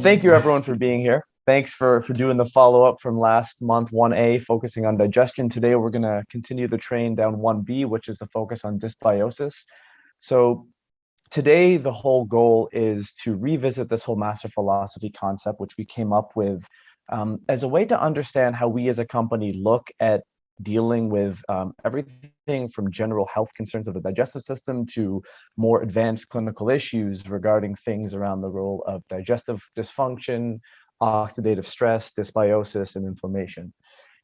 thank you everyone for being here. Thanks for doing the follow-up from last month, 1A, focusing on digestion. Today, we're going to continue the train down 1B, which is the focus on dysbiosis. So today, the whole goal is to revisit this whole master philosophy concept, which we came up with as a way to understand how we as a company look at dealing with everything from general health concerns of the digestive system to more advanced clinical issues regarding things around the role of digestive dysfunction, oxidative stress, dysbiosis, and inflammation.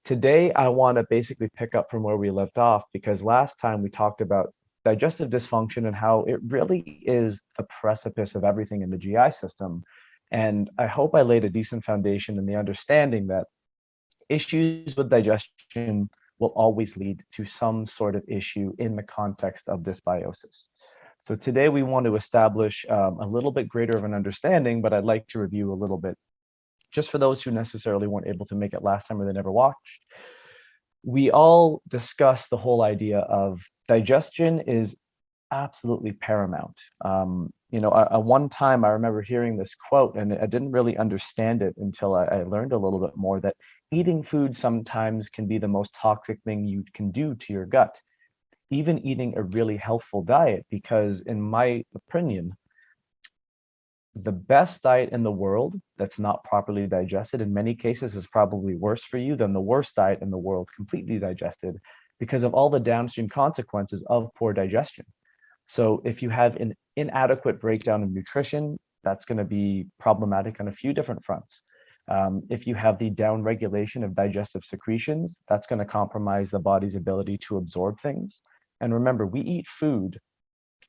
Today, I want to basically pick up from where we left off because last time we talked about digestive dysfunction and how it really is the precipice of everything in the GI system. And I hope I laid a decent foundation in the understanding that issues with digestion will always lead to some sort of issue in the context of dysbiosis. So today we want to establish a little bit greater of an understanding, but I'd like to review a little bit just for those who necessarily weren't able to make it last time or they never watched. We all discussed the whole idea of digestion is absolutely paramount. One time I remember hearing this quote and I didn't really understand it until I learned a little bit more that eating food sometimes can be the most toxic thing you can do to your gut, even eating a really healthful diet, because in my opinion, the best diet in the world that's not properly digested in many cases is probably worse for you than the worst diet in the world completely digested because of all the downstream consequences of poor digestion. So if you have an inadequate breakdown of nutrition, that's going to be problematic on a few different fronts. If you have the downregulation of digestive secretions, that's going to compromise the body's ability to absorb things. And remember, we eat food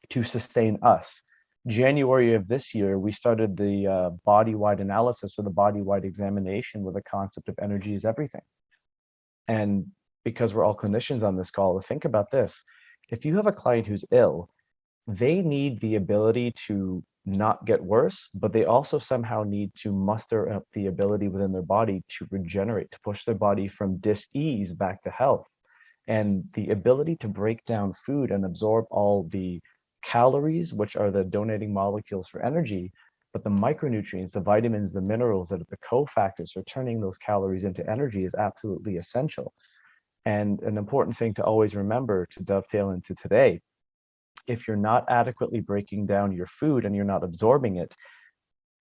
to sustain us. January of this year, we started the body-wide analysis or the body-wide examination with the concept of energy is everything. And because we're all clinicians on this call, think about this. If you have a client who's ill, they need the ability to not get worse, but they also somehow need to muster up the ability within their body to regenerate, to push their body from dis-ease back to health. And the ability to break down food and absorb all the calories, which are the donating molecules for energy, but the micronutrients, the vitamins, the minerals that are the cofactors for turning those calories into energy is absolutely essential. And an important thing to always remember to dovetail into today, if you're not adequately breaking down your food and you're not absorbing it,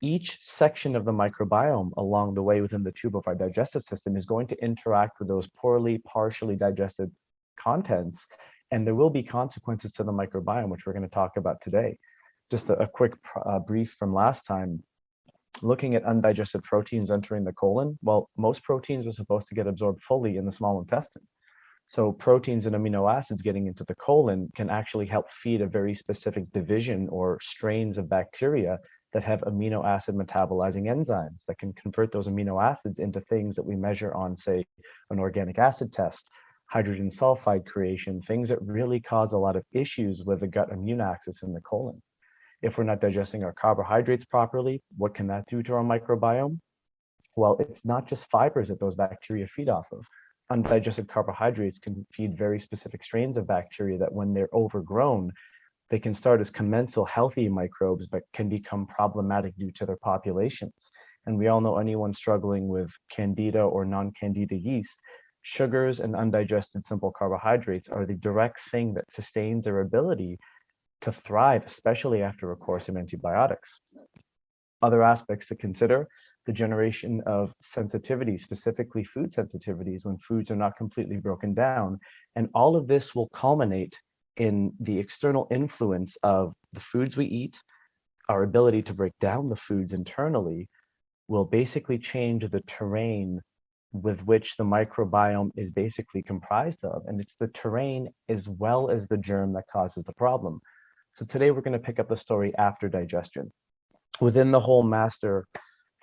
each section of the microbiome along the way within the tube of our digestive system is going to interact with those poorly, partially digested contents, and there will be consequences to the microbiome, which we're going to talk about today. Just a quick brief from last time, looking at undigested proteins entering the colon. Well, most proteins are supposed to get absorbed fully in the small intestine. So proteins and amino acids getting into the colon can actually help feed a very specific division or strains of bacteria that have amino acid metabolizing enzymes that can convert those amino acids into things that we measure on, say, an organic acid test, hydrogen sulfide creation, things that really cause a lot of issues with the gut immune axis in the colon. If we're not digesting our carbohydrates properly, what can that do to our microbiome? Well, it's not just fibers that those bacteria feed off of. Undigested carbohydrates can feed very specific strains of bacteria that when they're overgrown, they can start as commensal healthy microbes, but can become problematic due to their populations. And we all know anyone struggling with candida or non-candida yeast, sugars and undigested simple carbohydrates are the direct thing that sustains their ability to thrive, especially after a course of antibiotics. Other aspects to consider, the generation of sensitivities, specifically food sensitivities, when foods are not completely broken down. And all of this will culminate in the external influence of the foods we eat, our ability to break down the foods internally will basically change the terrain with which the microbiome is basically comprised of. And it's the terrain as well as the germ that causes the problem. So today we're going to pick up the story after digestion. Within the whole master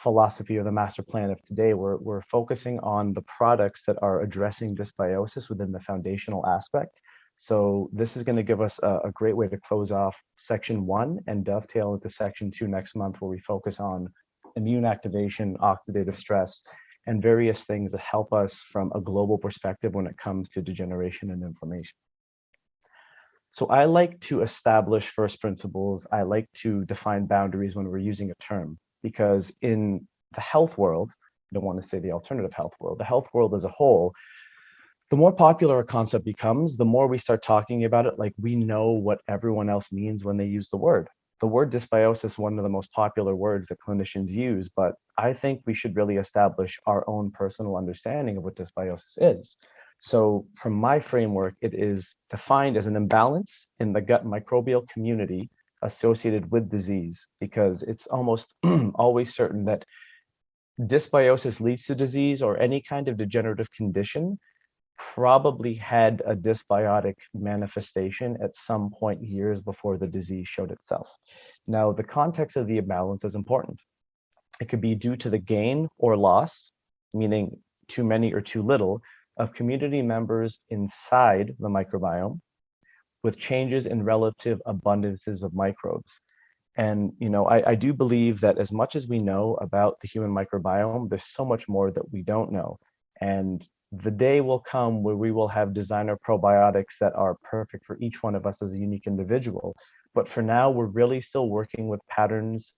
philosophy or the master plan of today, we're focusing on the products that are addressing dysbiosis within the foundational aspect. So this is going to give us a great way to close off section 1 and dovetail into section 2 next month, where we focus on immune activation, oxidative stress, and various things that help us from a global perspective when it comes to degeneration and inflammation. So I like to establish first principles. I like to define boundaries when we're using a term. because in the health world, I don't want to say the alternative health world, the health world as a whole, the more popular a concept becomes, the more we start talking about it like we know what everyone else means when they use the word. The word dysbiosis is one of the most popular words that clinicians use, but I think we should really establish our own personal understanding of what dysbiosis is. So, from my framework, it is defined as an imbalance in the gut microbial community associated with disease, because it's almost always certain that dysbiosis leads to disease, or any kind of degenerative condition probably had a dysbiotic manifestation at some point years before the disease showed itself. Now, the context of the imbalance is important. It could be due to the gain or loss, meaning too many or too little, of community members inside the microbiome, with changes in relative abundances of microbes. And I do believe that as much as we know about the human microbiome, there's so much more that we don't know. And the day will come where we will have designer probiotics that are perfect for each one of us as a unique individual. But for now, we're really still working with patterns,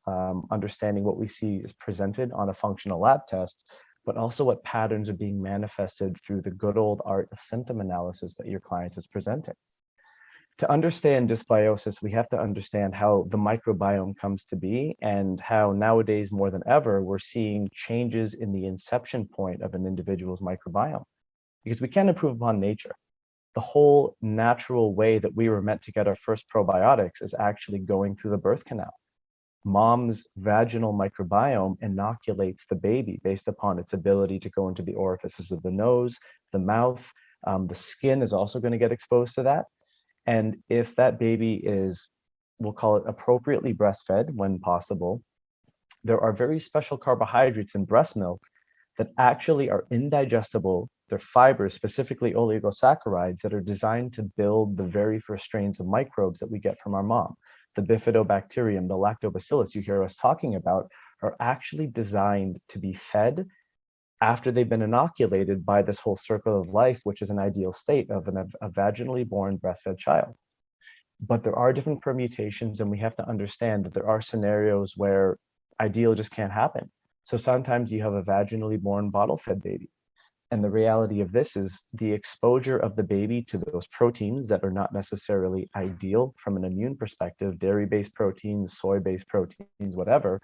understanding what we see is presented on a functional lab test, but also what patterns are being manifested through the good old art of symptom analysis that your client is presenting. To understand dysbiosis, we have to understand how the microbiome comes to be, and how nowadays more than ever, we're seeing changes in the inception point of an individual's microbiome. Because we can't improve upon nature. The whole natural way that we were meant to get our first probiotics is actually going through the birth canal. Mom's vaginal microbiome inoculates the baby based upon its ability to go into the orifices of the nose, the mouth. The skin is also going to get exposed to that. And if that baby is, we'll call it appropriately breastfed when possible, there are very special carbohydrates in breast milk that actually are indigestible. They're fibers, specifically oligosaccharides, that are designed to build the very first strains of microbes that we get from our mom. The bifidobacterium, the lactobacillus you hear us talking about, are actually designed to be fed after they've been inoculated by this whole circle of life, which is an ideal state of a vaginally born breastfed child. But there are different permutations, and we have to understand that there are scenarios where ideal just can't happen. So sometimes you have a vaginally born bottle-fed baby. And the reality of this is the exposure of the baby to those proteins that are not necessarily ideal from an immune perspective, dairy-based proteins, soy-based proteins, whatever,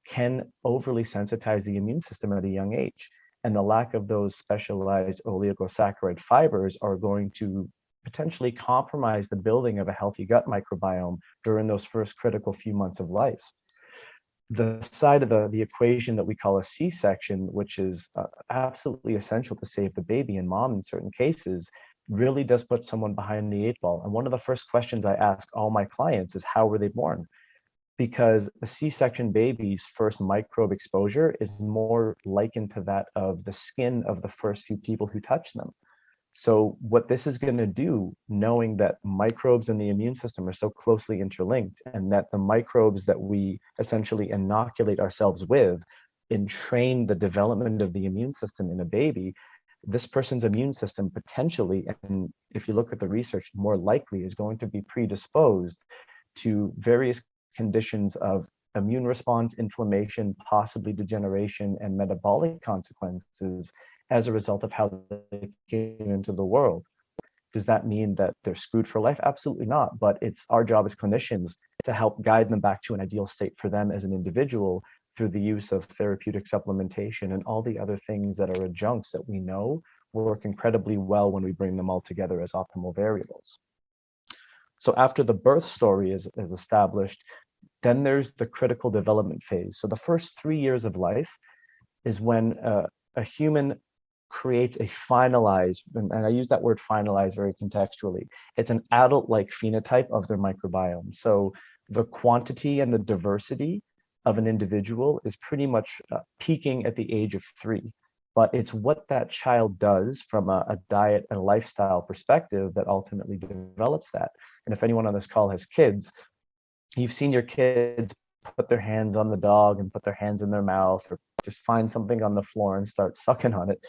can overly sensitize the immune system at a young age. And the lack of those specialized oligosaccharide fibers are going to potentially compromise the building of a healthy gut microbiome during those first critical few months of life. The side of the equation that we call a C-section, which is absolutely essential to save the baby and mom in certain cases, really does put someone behind the eight ball. And one of the first questions I ask all my clients is, how were they born? Because a C-section baby's first microbe exposure is more likened to that of the skin of the first few people who touch them. So what this is going to do, knowing that microbes in the immune system are so closely interlinked, and that the microbes that we essentially inoculate ourselves with entrain the development of the immune system in a baby, this person's immune system potentially, and if you look at the research, more likely is going to be predisposed to various conditions of immune response, inflammation, possibly degeneration, and metabolic consequences as a result of how they came into the world. Does that mean that they're screwed for life? Absolutely not. But it's our job as clinicians to help guide them back to an ideal state for them as an individual through the use of therapeutic supplementation and all the other things that are adjuncts that we know work incredibly well when we bring them all together as optimal variables. So after the birth story is established, then there's the critical development phase. So the first 3 years of life is when a human creates a finalized, and I use that word finalized very contextually, it's an adult-like phenotype of their microbiome. So the quantity and the diversity of an individual is pretty much peaking at the age of 3. But it's what that child does from a diet and lifestyle perspective that ultimately develops that. And if anyone on this call has kids, you've seen your kids put their hands on the dog and put their hands in their mouth, or just find something on the floor and start sucking on it.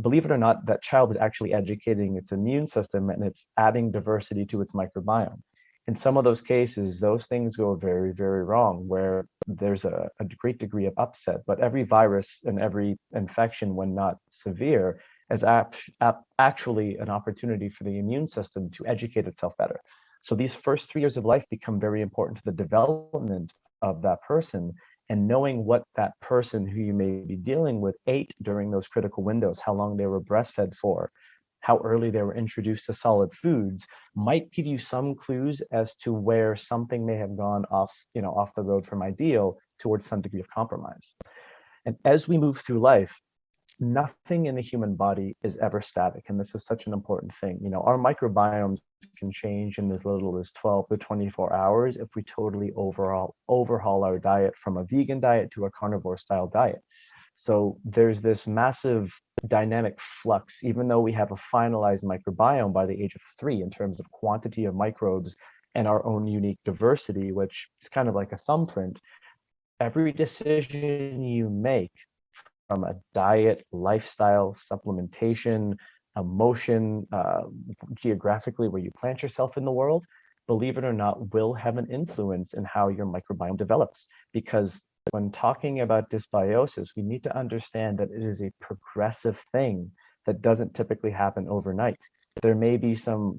Believe it or not, that child is actually educating its immune system, and it's adding diversity to its microbiome. In some of those cases, those things go very, very wrong, where there's a great degree of upset. But every virus and every infection, when not severe, is actually an opportunity for the immune system to educate itself better. So these first 3 years of life become very important to the development of that person, and knowing what that person who you may be dealing with ate during those critical windows, how long they were breastfed for, how early they were introduced to solid foods, might give you some clues as to where something may have gone off, off the road from ideal towards some degree of compromise. And as we move through life, nothing in the human body is ever static. And this is such an important thing. Our microbiomes can change in as little as 12 to 24 hours if we totally overhaul our diet from a vegan diet to a carnivore style diet. So there's this massive dynamic flux, even though we have a finalized microbiome by the age of 3 in terms of quantity of microbes and our own unique diversity, which is kind of like a thumbprint. Every decision you make, from a diet, lifestyle, supplementation, emotion, geographically where you plant yourself in the world, believe it or not, will have an influence in how your microbiome develops. Because when talking about dysbiosis, we need to understand that it is a progressive thing that doesn't typically happen overnight. There may be some,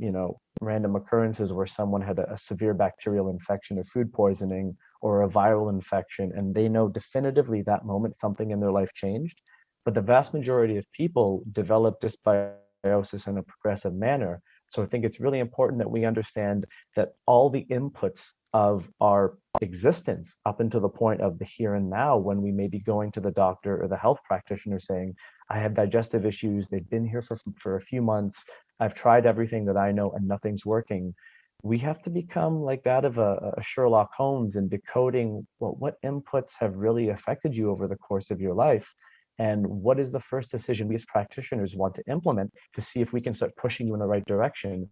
random occurrences where someone had a severe bacterial infection or food poisoning or a viral infection, and they know definitively that moment something in their life changed. But the vast majority of people develop dysbiosis in a progressive manner. So I think it's really important that we understand that all the inputs of our existence up until the point of the here and now, when we may be going to the doctor or the health practitioner saying, I have digestive issues, they've been here for a few months, I've tried everything that I know and nothing's working. We have to become like that of a Sherlock Holmes in decoding, well, what inputs have really affected you over the course of your life, and what is the first decision we as practitioners want to implement to see if we can start pushing you in the right direction.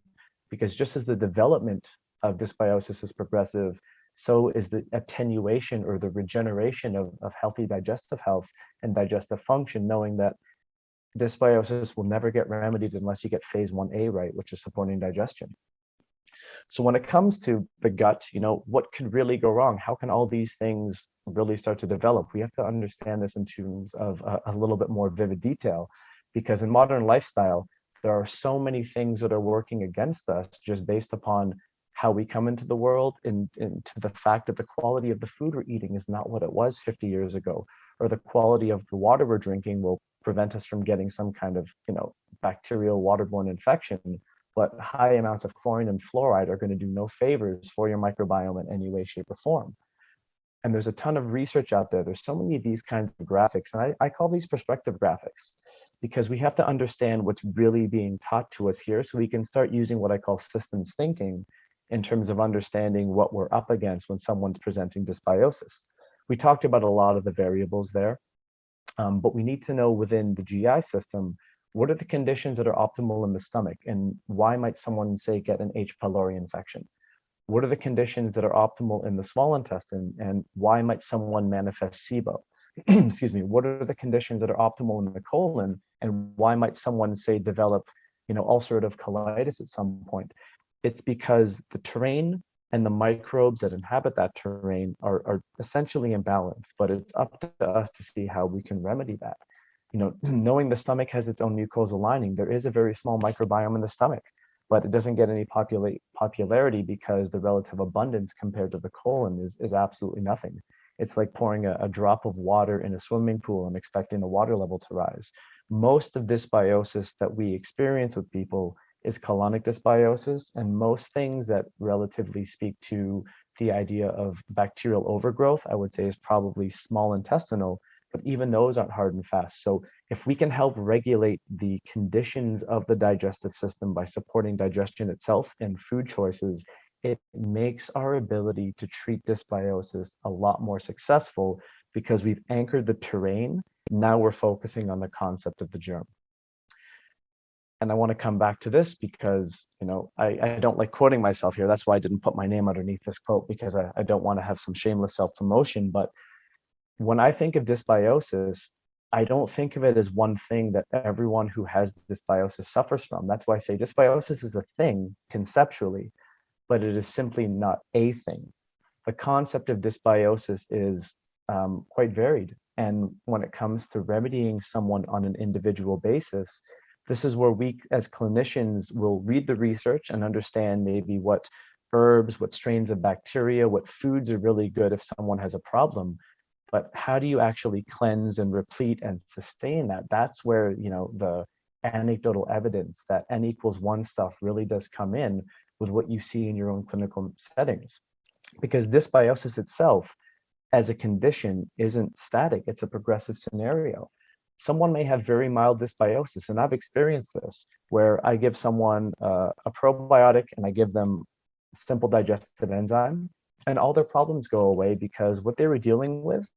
Because just as the development of dysbiosis is progressive, so is the attenuation or the regeneration of healthy digestive health and digestive function, knowing that dysbiosis will never get remedied unless you get phase 1A right, which is supporting digestion. So when it comes to the gut, what could really go wrong? How can all these things really start to develop? We have to understand this in terms of a little bit more vivid detail, because in modern lifestyle, there are so many things that are working against us just based upon how we come into the world, and to the fact that the quality of the food we're eating is not what it was 50 years ago, or the quality of the water we're drinking will prevent us from getting some kind of, bacterial waterborne infection. But high amounts of chlorine and fluoride are going to do no favors for your microbiome in any way, shape, or form. And there's a ton of research out there. There's so many of these kinds of graphics, and I call these perspective graphics, because we have to understand what's really being taught to us here so we can start using what I call systems thinking in terms of understanding what we're up against when someone's presenting dysbiosis. We talked about a lot of the variables there, but we need to know within the GI system, what are the conditions that are optimal in the stomach, and why might someone, say, get an H. pylori infection? What are the conditions that are optimal in the small intestine, and why might someone manifest SIBO? Excuse me. What are the conditions that are optimal in the colon, and why might someone, say, develop, ulcerative colitis at some point? It's because the terrain and the microbes that inhabit that terrain are essentially imbalanced, but it's up to us to see how we can remedy that. Knowing the stomach has its own mucosal lining, there is a very small microbiome in the stomach, but it doesn't get any popularity because the relative abundance compared to the colon is absolutely nothing. It's like pouring a drop of water in a swimming pool and expecting the water level to rise. Most of dysbiosis that we experience with people is colonic dysbiosis, and most things that relatively speak to the idea of bacterial overgrowth, I would say, is probably small intestinal, but even those aren't hard and fast. So if we can help regulate the conditions of the digestive system by supporting digestion itself and food choices, it makes our ability to treat dysbiosis a lot more successful, because we've anchored the terrain. Now we're focusing on the concept of the germ. And I want to come back to this because, I don't like quoting myself here. That's why I didn't put my name underneath this quote, because I don't want to have some shameless self-promotion. But when I think of dysbiosis, I don't think of it as one thing that everyone who has dysbiosis suffers from. That's why I say dysbiosis is a thing conceptually, but it is simply not a thing. The concept of dysbiosis is quite varied. And when it comes to remedying someone on an individual basis, this is where we as clinicians will read the research and understand maybe what herbs, what strains of bacteria, what foods are really good if someone has a problem. But how do you actually cleanse and replete and sustain that? That's where, the anecdotal evidence that N=1 stuff really does come in with what you see in your own clinical settings. Because dysbiosis itself as a condition isn't static, it's a progressive scenario. Someone may have very mild dysbiosis, and I've experienced this, where I give someone a probiotic and I give them simple digestive enzyme, and all their problems go away because what they were dealing with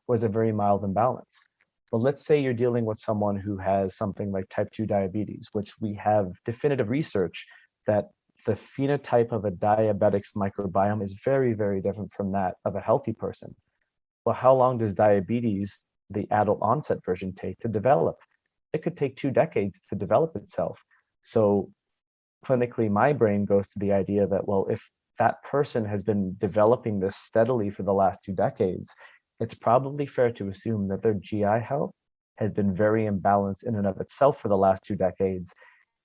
was a very mild imbalance. But let's say you're dealing with someone who has something like type 2 diabetes, which we have definitive research that the phenotype of a diabetic's microbiome is very, very different from that of a healthy person. Well, how long does diabetes, the adult onset version, take to develop? It could take 2 decades to develop itself. So clinically, my brain goes to the idea that, well, if that person has been developing this steadily for the last 2 decades, it's probably fair to assume that their GI health has been very imbalanced in and of itself for the last 2 decades.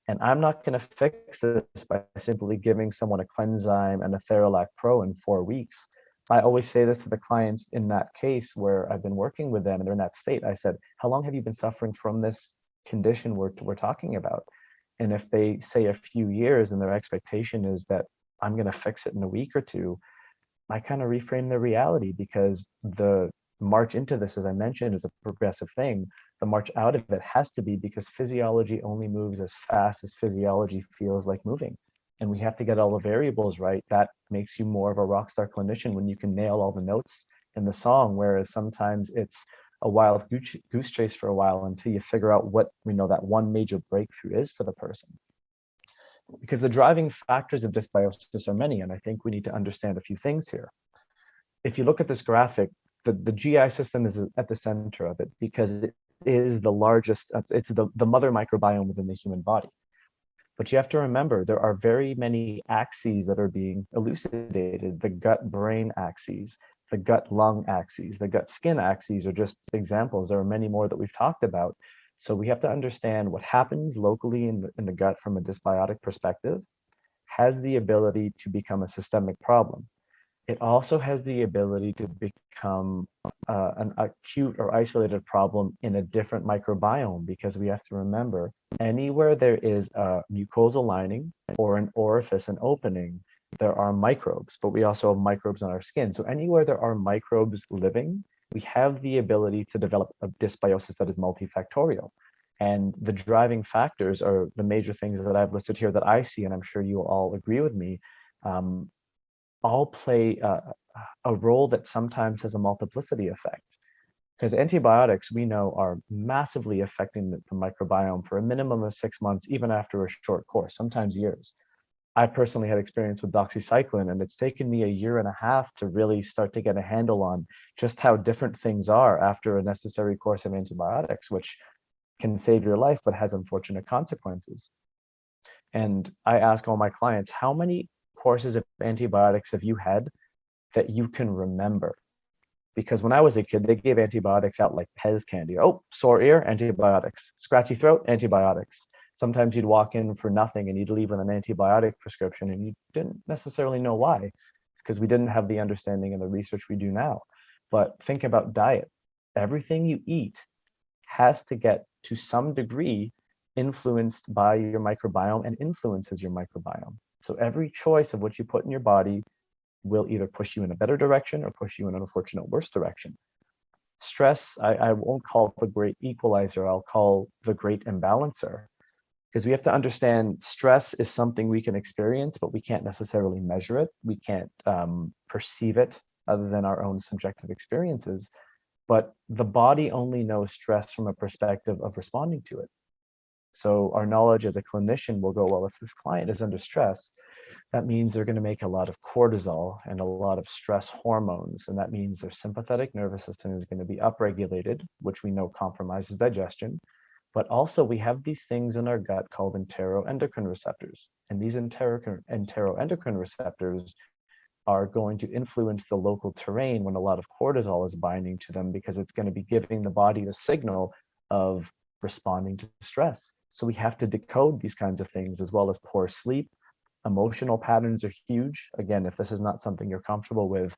And I'm not going to fix this by simply giving someone a Cleanzyme and a Theralac Pro in 4 weeks. I always say this to the clients in that case where I've been working with them and they're in that state. I said, how long have you been suffering from this condition we're talking about? And if they say a few years and their expectation is that I'm going to fix it in a week or two, I kind of reframe the reality, because the march into this, as I mentioned, is a progressive thing. The march out of it has to be, because physiology only moves as fast as physiology feels like moving. And we have to get all the variables right. That makes you more of a rock star clinician when you can nail all the notes in the song, whereas sometimes it's a wild goose chase for a while until you figure out what that one major breakthrough is for the person. Because the driving factors of dysbiosis are many, and I think we need to understand a few things here. If you look at this graphic, the GI system is at the center of it because it is the largest, it's the mother microbiome within the human body. But you have to remember, there are very many axes that are being elucidated. The gut-brain axes, the gut-lung axes, the gut-skin axes are just examples. There are many more that we've talked about. So we have to understand what happens locally in the gut from a dysbiotic perspective has the ability to become a systemic problem. It also has the ability to become an acute or isolated problem in a different microbiome, because we have to remember, anywhere there is a mucosal lining or an orifice, an opening, there are microbes, but we also have microbes on our skin. So anywhere there are microbes living, we have the ability to develop a dysbiosis that is multifactorial. And the driving factors are the major things that I've listed here that I see, and I'm sure you all agree with me, all play a role that sometimes has a multiplicity effect. Because antibiotics, we know, are massively affecting the microbiome for a minimum of 6 months, even after a short course, sometimes years. I personally had experience with doxycycline, and it's taken me a year and a half to really start to get a handle on just how different things are after a necessary course of antibiotics, which can save your life but has unfortunate consequences. And I ask all my clients, how many courses of antibiotics have you had that you can remember? Because when I was a kid, they gave antibiotics out like Pez candy. Oh, sore ear, antibiotics. Scratchy throat, antibiotics. Sometimes you'd walk in for nothing and you'd leave with an antibiotic prescription and you didn't necessarily know why. It's because we didn't have the understanding and the research we do now. But think about diet. Everything you eat has to get, to some degree, influenced by your microbiome and influences your microbiome. So every choice of what you put in your body will either push you in a better direction or push you in an unfortunate worse direction. Stress, I won't call the great equalizer, I'll call the great imbalancer. Because we have to understand stress is something we can experience, but we can't necessarily measure it. We can't perceive it other than our own subjective experiences. But the body only knows stress from a perspective of responding to it. So our knowledge as a clinician will go, well, if this client is under stress, that means they're going to make a lot of cortisol and a lot of stress hormones. And that means their sympathetic nervous system is going to be upregulated, which we know compromises digestion. But also we have these things in our gut called enteroendocrine receptors. And these enteroendocrine receptors are going to influence the local terrain when a lot of cortisol is binding to them, because it's going to be giving the body the signal of responding to stress. So we have to decode these kinds of things, as well as poor sleep. Emotional patterns are huge. Again, if this is not something you're comfortable with,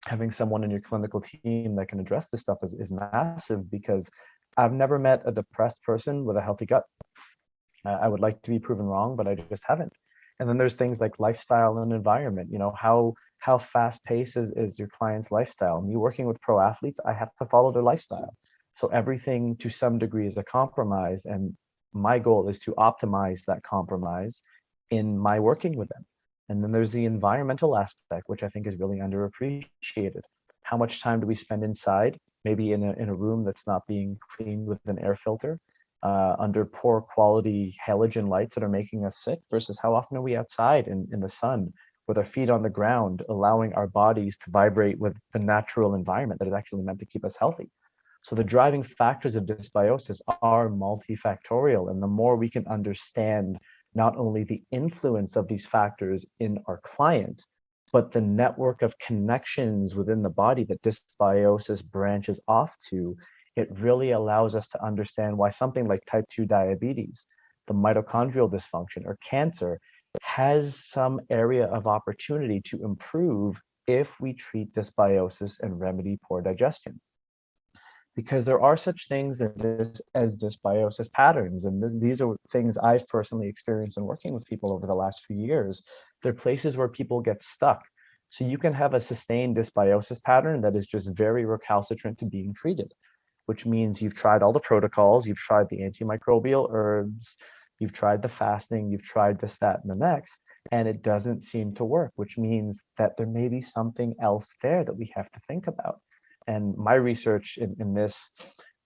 having someone in your clinical team that can address this stuff is massive, because I've never met a depressed person with a healthy gut. I would like to be proven wrong, but I just haven't. And then there's things like lifestyle and environment. You know, how fast paced is your client's lifestyle? Me working with pro athletes, I have to follow their lifestyle. So everything to some degree is a compromise, and my goal is to optimize that compromise in my working with them. And then there's the environmental aspect, which I think is really underappreciated. How much time do we spend inside, maybe in a room that's not being cleaned with an air filter, under poor quality halogen lights that are making us sick, versus how often are we outside in the sun with our feet on the ground, allowing our bodies to vibrate with the natural environment that is actually meant to keep us healthy. So the driving factors of dysbiosis are multifactorial, and the more we can understand not only the influence of these factors in our client, but the network of connections within the body that dysbiosis branches off to, it really allows us to understand why something like type 2 diabetes, the mitochondrial dysfunction, or cancer has some area of opportunity to improve if we treat dysbiosis and remedy poor digestion. Because there are such things as dysbiosis patterns. And these are things I've personally experienced in working with people over the last few years. They're places where people get stuck. So you can have a sustained dysbiosis pattern that is just very recalcitrant to being treated, which means you've tried all the protocols, you've tried the antimicrobial herbs, you've tried the fasting, you've tried this, that, and the next, and it doesn't seem to work, which means that there may be something else there that we have to think about. And my research in this,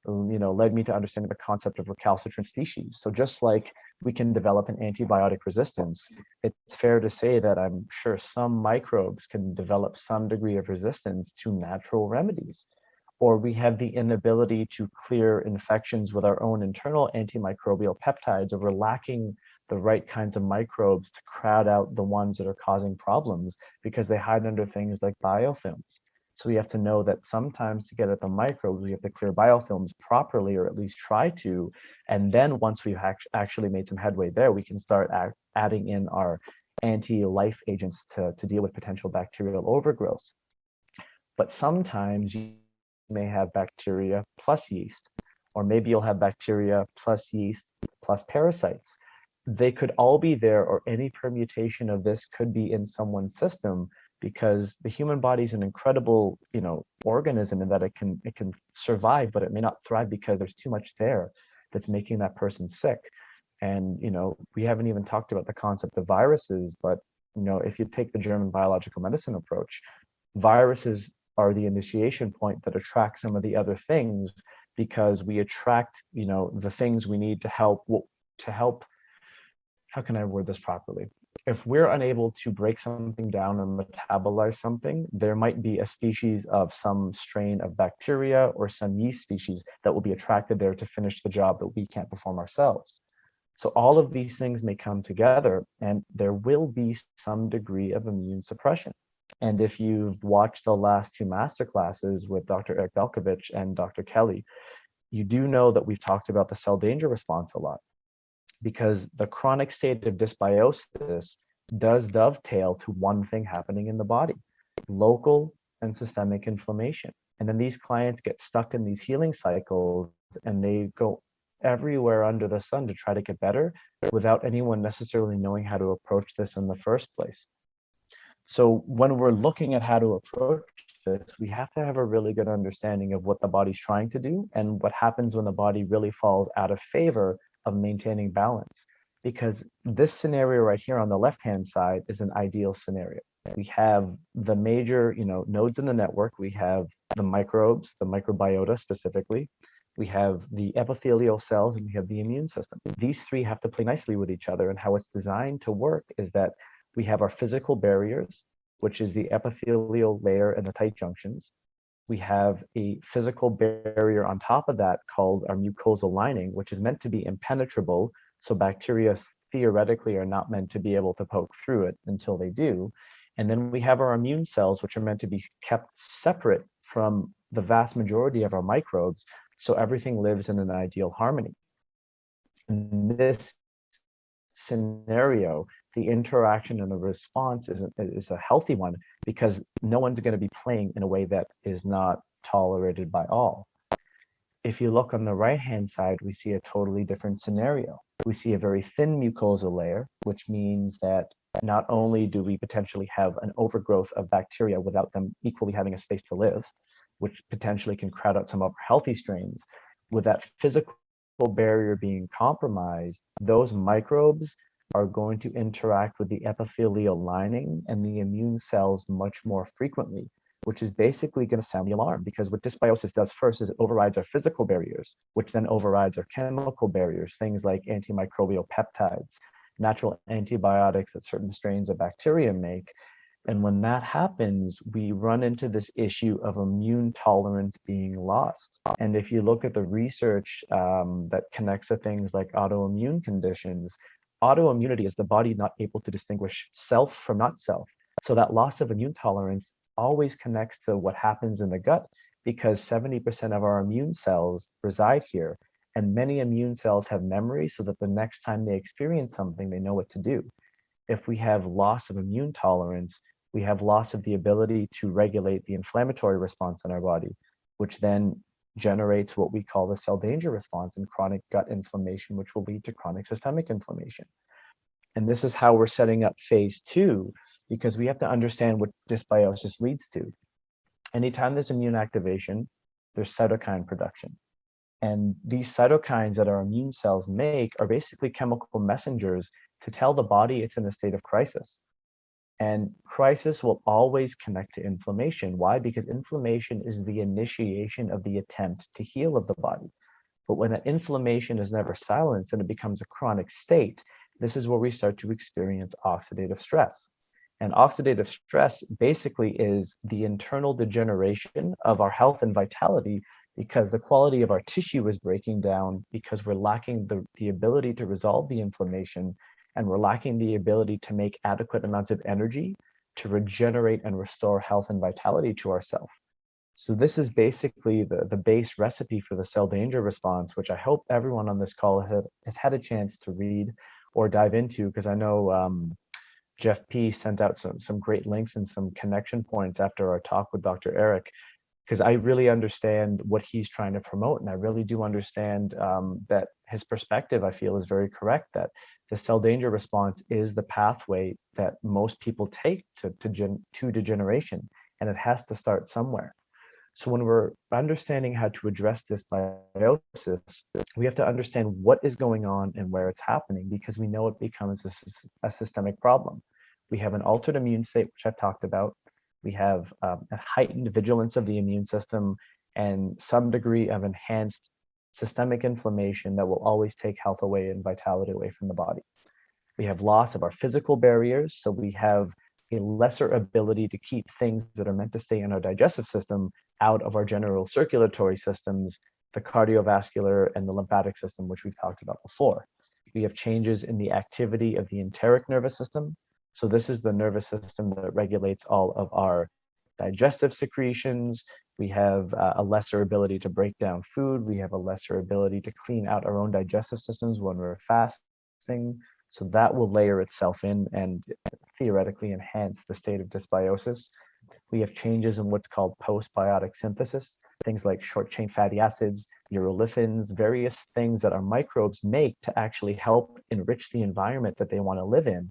led me to understanding the concept of recalcitrant species. So just like we can develop an antibiotic resistance, it's fair to say that I'm sure some microbes can develop some degree of resistance to natural remedies. Or we have the inability to clear infections with our own internal antimicrobial peptides, or we're lacking the right kinds of microbes to crowd out the ones that are causing problems because they hide under things like biofilms. So we have to know that sometimes to get at the microbes, we have to clear biofilms properly, or at least try to. And then once we've actually made some headway there, we can start adding in our anti-life agents to deal with potential bacterial overgrowth. But sometimes you may have bacteria plus yeast, or maybe you'll have bacteria plus yeast plus parasites. They could all be there, or any permutation of this could be in someone's system, because the human body is an incredible, organism in that it can survive, but it may not thrive because there's too much there that's making that person sick. And we haven't even talked about the concept of viruses, but if you take the German biological medicine approach, viruses are the initiation point that attract some of the other things, because we attract the things we need to help. How can I word this properly? If we're unable to break something down or metabolize something, there might be a species of some strain of bacteria or some yeast species that will be attracted there to finish the job that we can't perform ourselves. So all of these things may come together, and there will be some degree of immune suppression. And if you've watched the last two masterclasses with Dr. Eric Belkovich and Dr. Kelly, you do know that we've talked about the cell danger response a lot, because the chronic state of dysbiosis does dovetail to one thing happening in the body: local and systemic inflammation. And then these clients get stuck in these healing cycles, and they go everywhere under the sun to try to get better without anyone necessarily knowing how to approach this in the first place. So when we're looking at how to approach this, we have to have a really good understanding of what the body's trying to do and what happens when the body really falls out of favor of maintaining balance. Because this scenario right here on the left-hand side is an ideal scenario. We have the major, nodes in the network. We have the microbes, the microbiota specifically. We have the epithelial cells, and we have the immune system. These three have to play nicely with each other. And how it's designed to work is that we have our physical barriers, which is the epithelial layer and the tight junctions. We have a physical barrier on top of that called our mucosal lining, which is meant to be impenetrable. So bacteria theoretically are not meant to be able to poke through it until they do. And then we have our immune cells, which are meant to be kept separate from the vast majority of our microbes, so everything lives in an ideal harmony. In this scenario, the interaction and the response is a healthy one because no one's going to be playing in a way that is not tolerated by all. If you look on the right-hand side, we see a totally different scenario. We see a very thin mucosal layer, which means that not only do we potentially have an overgrowth of bacteria without them equally having a space to live, which potentially can crowd out some of our healthy strains, with that physical barrier being compromised, those microbes are going to interact with the epithelial lining and the immune cells much more frequently, which is basically going to sound the alarm, because what dysbiosis does first is it overrides our physical barriers, which then overrides our chemical barriers, things like antimicrobial peptides, natural antibiotics that certain strains of bacteria make. And when that happens, we run into this issue of immune tolerance being lost. And if you look at the research that connects to things like autoimmune conditions, autoimmunity is the body not able to distinguish self from not self. So that loss of immune tolerance always connects to what happens in the gut, because 70% of our immune cells reside here. And many immune cells have memory so that the next time they experience something, they know what to do. If we have loss of immune tolerance, we have loss of the ability to regulate the inflammatory response in our body, which then generates what we call the cell danger response and chronic gut inflammation, which will lead to chronic systemic inflammation. And this is how we're setting up phase 2, because we have to understand what dysbiosis leads to. Anytime there's immune activation, there's cytokine production. And these cytokines that our immune cells make are basically chemical messengers to tell the body it's in a state of crisis. And crisis will always connect to inflammation. Why? Because inflammation is the initiation of the attempt to heal of the body. But when that inflammation is never silenced and it becomes a chronic state, this is where we start to experience oxidative stress. And oxidative stress basically is the internal degeneration of our health and vitality, because the quality of our tissue is breaking down because we're lacking the ability to resolve the inflammation, and we're lacking the ability to make adequate amounts of energy to regenerate and restore health and vitality to ourselves. So this is basically the base recipe for the cell danger response, which I hope everyone on this call has had a chance to read or dive into, because I know Jeff P sent out some great links and some connection points after our talk with Dr. Eric, because I really understand what he's trying to promote. And I really do understand that his perspective, I feel, is very correct, that the cell danger response is the pathway that most people take to degeneration, and it has to start somewhere. So when we're understanding how to address dysbiosis, we have to understand what is going on and where it's happening, because we know it becomes a systemic problem. We have an altered immune state, which I've talked about. We have a heightened vigilance of the immune system and some degree of enhanced systemic inflammation that will always take health away and vitality away from the body. We have loss of our physical barriers, so we have a lesser ability to keep things that are meant to stay in our digestive system out of our general circulatory systems, the cardiovascular and the lymphatic system, which we've talked about before. We have changes in the activity of the enteric nervous system. So this is the nervous system that regulates all of our digestive secretions. We have a lesser ability to break down food. We have a lesser ability to clean out our own digestive systems when we're fasting. So that will layer itself in and theoretically enhance the state of dysbiosis. We have changes in what's called postbiotic synthesis, things like short-chain fatty acids, urolithins, various things that our microbes make to actually help enrich the environment that they want to live in,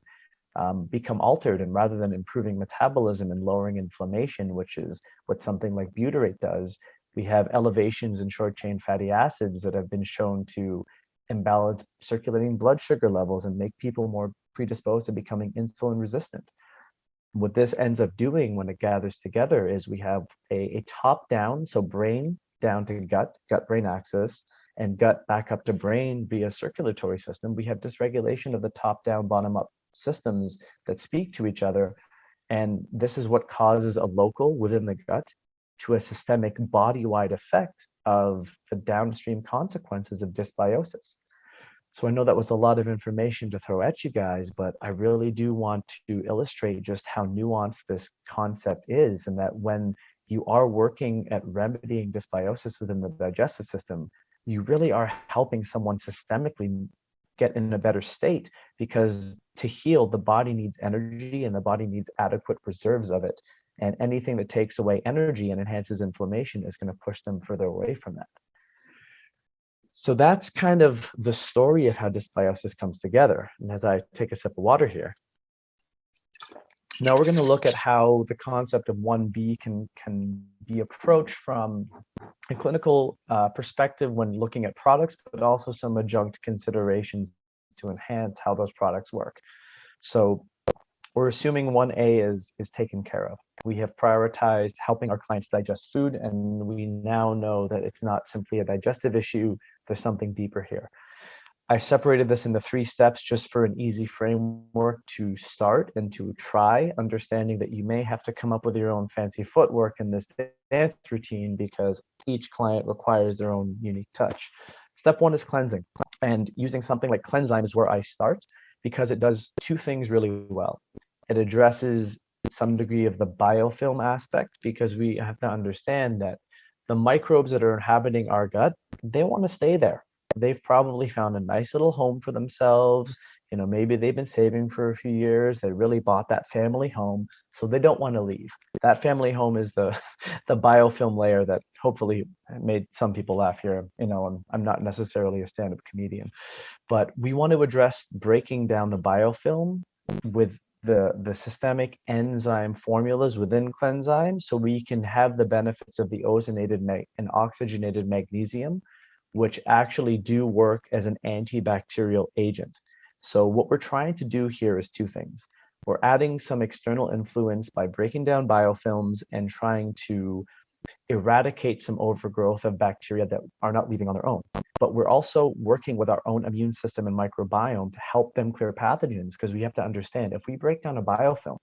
become altered. And rather than improving metabolism and lowering inflammation, which is what something like butyrate does, we have elevations in short-chain fatty acids that have been shown to imbalance circulating blood sugar levels and make people more predisposed to becoming insulin resistant. What this ends up doing when it gathers together is we have a top-down, so brain down to gut, gut-brain axis, and gut back up to brain via circulatory system. We have dysregulation of the top-down, bottom-up systems that speak to each other. And this is what causes a local within the gut to a systemic body-wide effect of the downstream consequences of dysbiosis. So I know that was a lot of information to throw at you guys, but I really do want to illustrate just how nuanced this concept is, and that when you are working at remedying dysbiosis within the digestive system, you really are helping someone systemically get in a better state, because to heal, the body needs energy and the body needs adequate reserves of it. And anything that takes away energy and enhances inflammation is going to push them further away from that. So that's kind of the story of how dysbiosis comes together. And as I take a sip of water here, now we're going to look at how the concept of 1B can be approached from a clinical perspective when looking at products, but also some adjunct considerations to enhance how those products work. So we're assuming 1A is taken care of. We have prioritized helping our clients digest food, and we now know that it's not simply a digestive issue. There's something deeper here. I've separated this into 3 steps just for an easy framework to start and to try, understanding that you may have to come up with your own fancy footwork in this dance routine because each client requires their own unique touch. Step 1 is cleansing, and using something like Cleanzyme is where I start because it does 2 things really well. It addresses some degree of the biofilm aspect, because we have to understand that the microbes that are inhabiting our gut, they want to stay there. They've probably found a nice little home for themselves. You know, maybe they've been saving for a few years. They really bought that family home, so they don't want to leave. That family home is the biofilm layer that hopefully made some people laugh here. You know, I'm not necessarily a stand-up comedian, but we want to address breaking down the biofilm with the systemic enzyme formulas within Cleanzyme, so we can have the benefits of the ozonated and oxygenated magnesium, which actually do work as an antibacterial agent. So what we're trying to do here is 2 things. We're adding some external influence by breaking down biofilms and trying to eradicate some overgrowth of bacteria that are not leaving on their own. But we're also working with our own immune system and microbiome to help them clear pathogens, because we have to understand, if we break down a biofilm,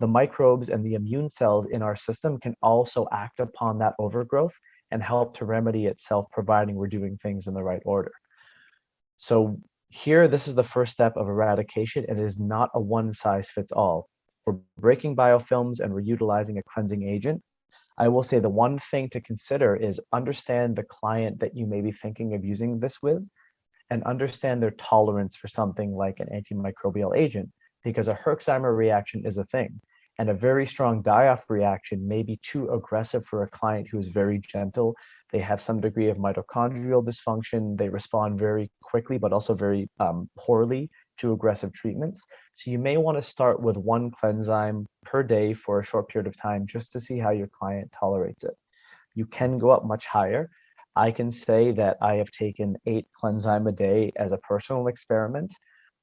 the microbes and the immune cells in our system can also act upon that overgrowth and help to remedy itself, providing we're doing things in the right order. So here, this is the first step of eradication, and it is not a one-size-fits-all. We're breaking biofilms and we're utilizing a cleansing agent. I will say the one thing to consider is understand the client that you may be thinking of using this with, and understand their tolerance for something like an antimicrobial agent, because a Herxheimer reaction is a thing, and a very strong die-off reaction may be too aggressive for a client who is very gentle. They have some degree of mitochondrial dysfunction. They respond very quickly, but also very poorly to aggressive treatments. So you may want to start with 1 Cleanzyme per day for a short period of time, just to see how your client tolerates it. You can go up much higher. I can say that I have taken 8 Cleanzyme a day as a personal experiment.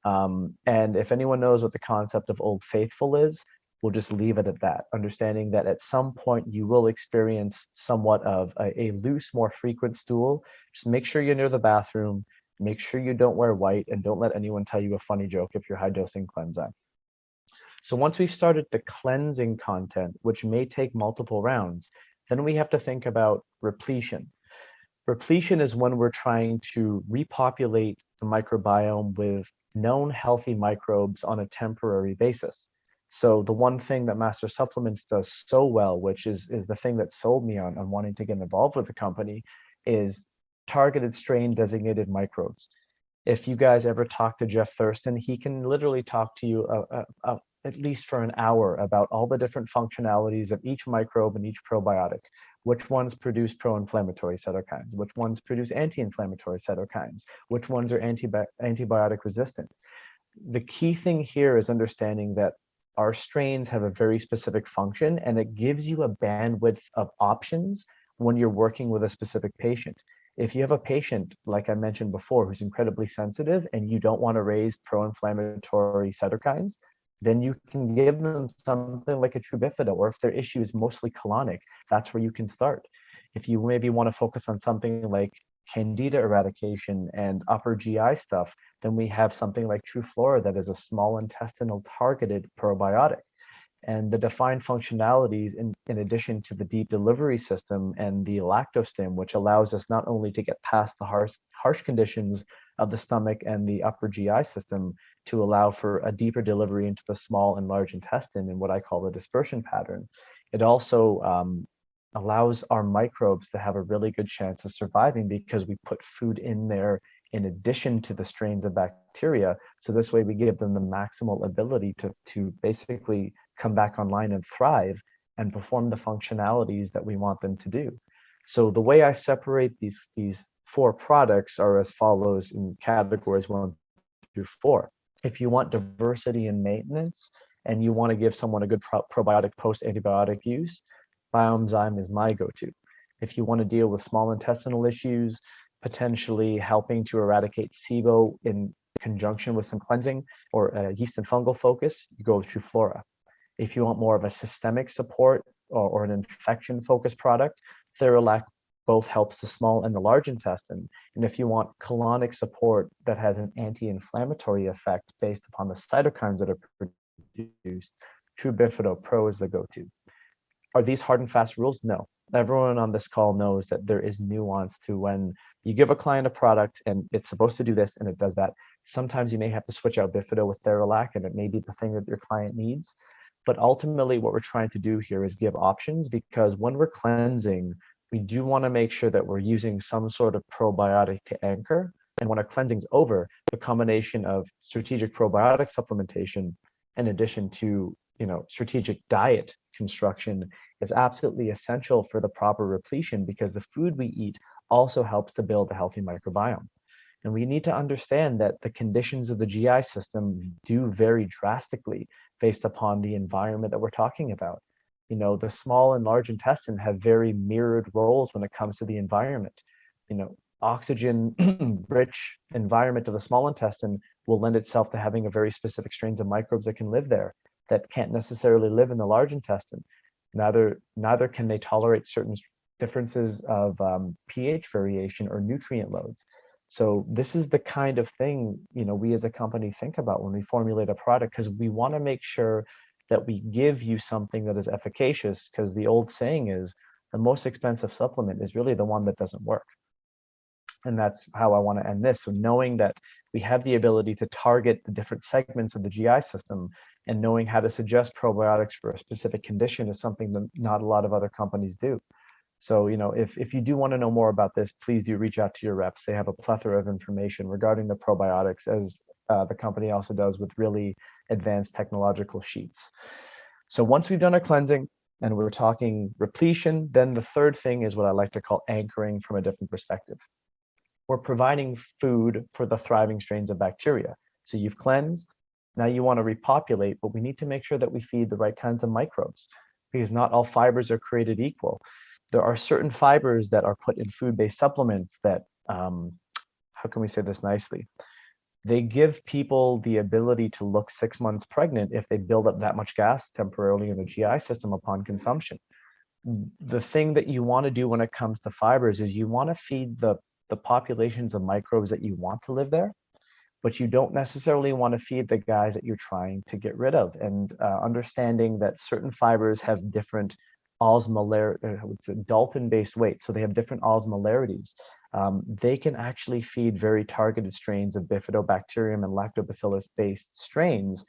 And if anyone knows what the concept of Old Faithful is, we'll just leave it at that, understanding that at some point you will experience somewhat of a loose, more frequent stool. Just make sure you're near the bathroom, make sure you don't wear white, and don't let anyone tell you a funny joke if you're high-dosing Cleanzyme. So once we've started the cleansing content, which may take multiple rounds, then we have to think about repletion. Repletion is when we're trying to repopulate the microbiome with known healthy microbes on a temporary basis. So the one thing that Master Supplements does so well, which is the thing that sold me on wanting to get involved with the company, is targeted strain designated microbes. If you guys ever talk to Jeff Thurston, he can literally talk to you at least for an hour about all the different functionalities of each microbe and each probiotic. Which ones produce pro-inflammatory cytokines, which ones produce anti-inflammatory cytokines, which ones are antibiotic resistant. The key thing here is understanding that our strains have a very specific function, and it gives you a bandwidth of options when you're working with a specific patient. If you have a patient, like I mentioned before, who's incredibly sensitive and you don't want to raise pro-inflammatory cytokines, then you can give them something like a Trubifida, or if their issue is mostly colonic, that's where you can start. If you maybe want to focus on something like Candida eradication and upper GI stuff, then we have something like Truflora that is a small intestinal targeted probiotic. And the defined functionalities, in addition to the deep delivery system and the lactostim, which allows us not only to get past the harsh conditions of the stomach and the upper GI system to allow for a deeper delivery into the small and large intestine in what I call the dispersion pattern, it also allows our microbes to have a really good chance of surviving because we put food in there in addition to the strains of bacteria. So this way we give them the maximal ability to basically come back online and thrive and perform the functionalities that we want them to do. So the way I separate these four products are as follows in categories 1 through 4. If you want diversity and maintenance and you want to give someone a good probiotic post-antibiotic use, Bioenzyme is my go-to. If you want to deal with small intestinal issues, potentially helping to eradicate SIBO in conjunction with some cleansing or a yeast and fungal focus, you go with Truflora. If you want more of a systemic support or an infection-focused product, Theralac both helps the small and the large intestine. And if you want colonic support that has an anti-inflammatory effect based upon the cytokines that are produced, True Bifido Pro is the go-to. Are these hard and fast rules? No. Everyone on this call knows that there is nuance to when you give a client a product and it's supposed to do this and it does that. Sometimes you may have to switch out Bifido with Theralac and it may be the thing that your client needs. But ultimately what we're trying to do here is give options, because when we're cleansing, we do want to make sure that we're using some sort of probiotic to anchor. And when our cleansing's over, the combination of strategic probiotic supplementation in addition to strategic diet construction is absolutely essential for the proper repletion, because the food we eat also helps to build a healthy microbiome. And we need to understand that the conditions of the GI system do vary drastically based upon the environment that we're talking about. The small and large intestine have very mirrored roles when it comes to the environment. Oxygen rich environment of the small intestine will lend itself to having a very specific strains of microbes that can live there that can't necessarily live in the large intestine. Neither can they tolerate certain differences of pH variation or nutrient loads. So this is the kind of thing, we as a company think about when we formulate a product, because we want to make sure that we give you something that is efficacious, because the old saying is the most expensive supplement is really the one that doesn't work. And that's how I want to end this. So knowing that we have the ability to target the different segments of the GI system and knowing how to suggest probiotics for a specific condition is something that not a lot of other companies do. So, if you do want to know more about this, please do reach out to your reps. They have a plethora of information regarding the probiotics, as the company also does with really advanced technological sheets. So once we've done our cleansing and we're talking repletion, then the third thing is what I like to call anchoring from a different perspective. We're providing food for the thriving strains of bacteria. So you've cleansed, now you want to repopulate, but we need to make sure that we feed the right kinds of microbes, because not all fibers are created equal. There are certain fibers that are put in food-based supplements that, how can we say this nicely? They give people the ability to look 6 months pregnant if they build up that much gas temporarily in the GI system upon consumption. The thing that you want to do when it comes to fibers is you want to feed the populations of microbes that you want to live there, but you don't necessarily want to feed the guys that you're trying to get rid of. And understanding that certain fibers have different Dalton-based weights, so they have different osmolarities. They can actually feed very targeted strains of bifidobacterium and lactobacillus-based strains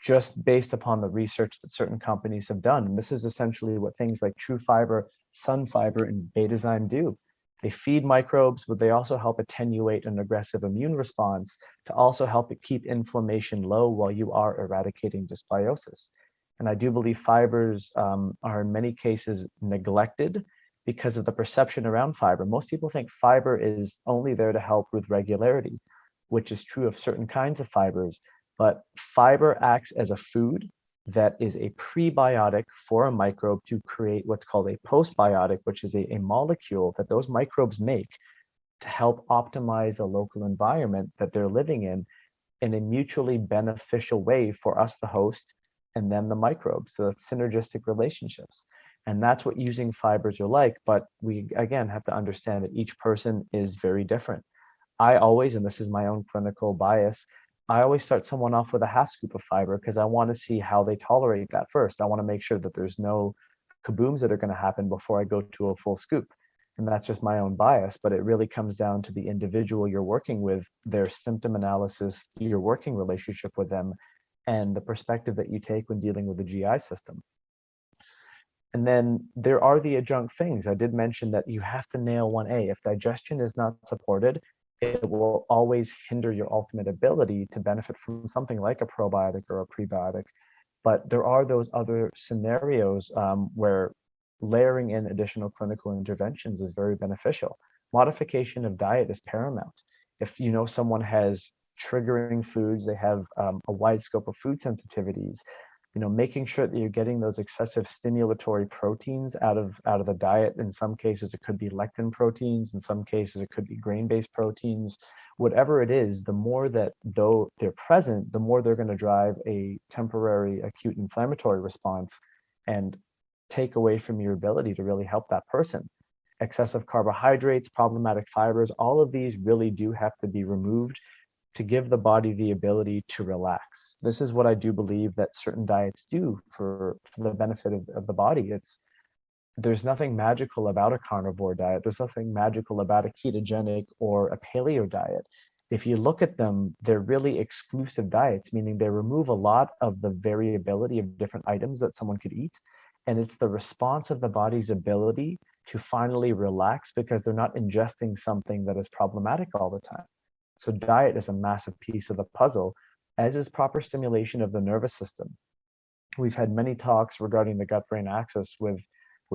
just based upon the research that certain companies have done. And this is essentially what things like True Fiber, Sun Fiber, and Betazyme do. They feed microbes, but they also help attenuate an aggressive immune response to also help it keep inflammation low while you are eradicating dysbiosis. And I do believe fibers are in many cases neglected because of the perception around fiber. Most people think fiber is only there to help with regularity, which is true of certain kinds of fibers. But fiber acts as a food that is a prebiotic for a microbe to create what's called a postbiotic, which is a molecule that those microbes make to help optimize the local environment that they're living in a mutually beneficial way for us, the host, and then the microbes. So it's synergistic relationships. And that's what using fibers are like. But we, again, have to understand that each person is very different. I always, and this is my own clinical bias, I always start someone off with a half scoop of fiber because I want to see how they tolerate that first. I want to make sure that there's no kabooms that are going to happen before I go to a full scoop. And that's just my own bias, but it really comes down to the individual you're working with, their symptom analysis, your working relationship with them, and the perspective that you take when dealing with the GI system. And then there are the adjunct things. I did mention that you have to nail 1A. If digestion is not supported, it will always hinder your ultimate ability to benefit from something like a probiotic or a prebiotic. But there are those other scenarios where layering in additional clinical interventions is very beneficial. Modification of diet is paramount. If you know someone has triggering foods, they have a wide scope of food sensitivities, making sure that you're getting those excessive stimulatory proteins out of the diet. In some cases, it could be lectin proteins. In some cases, it could be grain-based proteins. Whatever it is, the more that though they're present, the more they're going to drive a temporary acute inflammatory response and take away from your ability to really help that person. Excessive carbohydrates, problematic fibers, all of these really do have to be removed to give the body the ability to relax. This is what I do believe that certain diets do for the benefit of the body. There's nothing magical about a carnivore diet. There's nothing magical about a ketogenic or a paleo diet. If you look at them, they're really exclusive diets, meaning they remove a lot of the variability of different items that someone could eat. And it's the response of the body's ability to finally relax because they're not ingesting something that is problematic all the time. So diet is a massive piece of the puzzle, as is proper stimulation of the nervous system. We've had many talks regarding the gut-brain axis with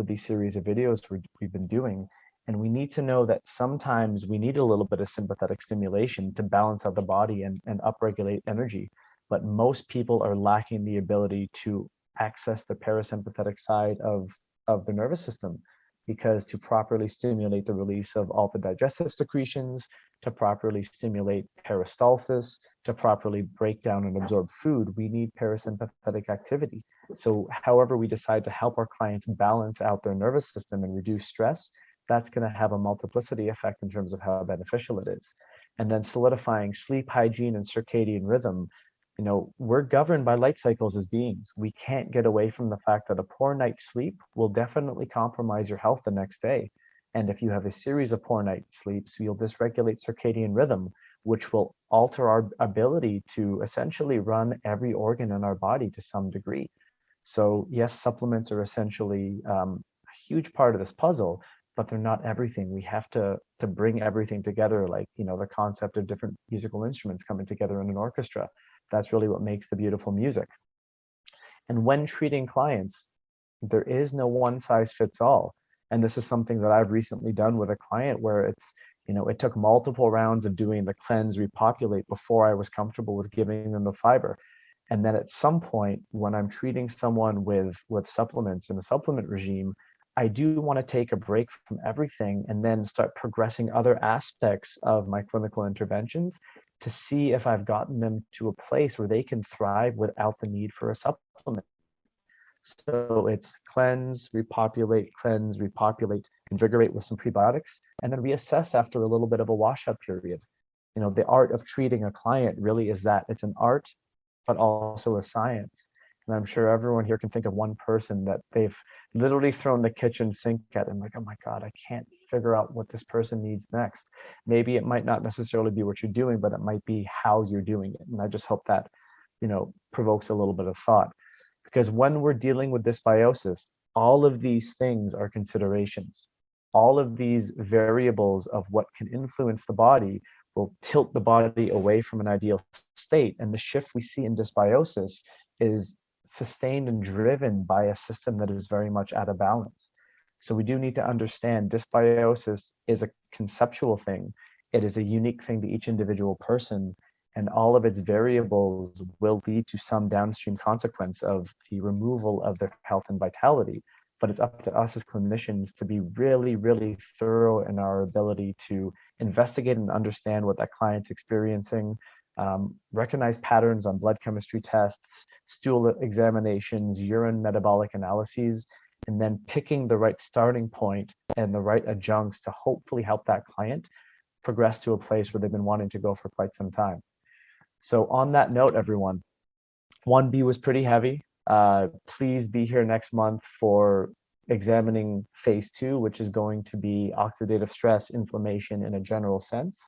these series of videos we've been doing, and we need to know that sometimes we need a little bit of sympathetic stimulation to balance out the body and upregulate energy. But most people are lacking the ability to access the parasympathetic side of the nervous system, because to properly stimulate the release of all the digestive secretions, to properly stimulate peristalsis, to properly break down and absorb food, we need parasympathetic activity. So however we decide to help our clients balance out their nervous system and reduce stress, that's going to have a multiplicity effect in terms of how beneficial it is. And then solidifying sleep hygiene and circadian rhythm. We're governed by light cycles as beings. We can't get away from the fact that a poor night's sleep will definitely compromise your health the next day. And if you have a series of poor night sleeps, you'll dysregulate circadian rhythm, which will alter our ability to essentially run every organ in our body to some degree. So yes, supplements are essentially a huge part of this puzzle, but they're not everything. We have to bring everything together, like, the concept of different musical instruments coming together in an orchestra. That's really what makes the beautiful music. And when treating clients, there is no one size fits all. And this is something that I've recently done with a client where it took multiple rounds of doing the cleanse, repopulate before I was comfortable with giving them the fiber. And then at some point, when I'm treating someone with supplements in the supplement regime, I do want to take a break from everything and then start progressing other aspects of my clinical interventions to see if I've gotten them to a place where they can thrive without the need for a supplement. So it's cleanse, repopulate, invigorate with some prebiotics, and then reassess after a little bit of a washout period. The art of treating a client really is that it's an art, but also a science. And I'm sure everyone here can think of one person that they've literally thrown the kitchen sink at and like, oh my God, I can't figure out what this person needs next. Maybe it might not necessarily be what you're doing, but it might be how you're doing it. And I just hope that, provokes a little bit of thought. Because when we're dealing with dysbiosis, all of these things are considerations. All of these variables of what can influence the body will tilt the body away from an ideal state. And the shift we see in dysbiosis is sustained and driven by a system that is very much out of balance. So we do need to understand dysbiosis is a conceptual thing. It is a unique thing to each individual person, and all of its variables will lead to some downstream consequence of the removal of their health and vitality. But it's up to us as clinicians to be really, really thorough in our ability to investigate and understand what that client's experiencing, recognize patterns on blood chemistry tests, stool examinations, urine metabolic analyses, and then picking the right starting point and the right adjuncts to hopefully help that client progress to a place where they've been wanting to go for quite some time. So on that note, everyone, 1B was pretty heavy. Please be here next month for examining phase 2, which is going to be oxidative stress, inflammation in a general sense.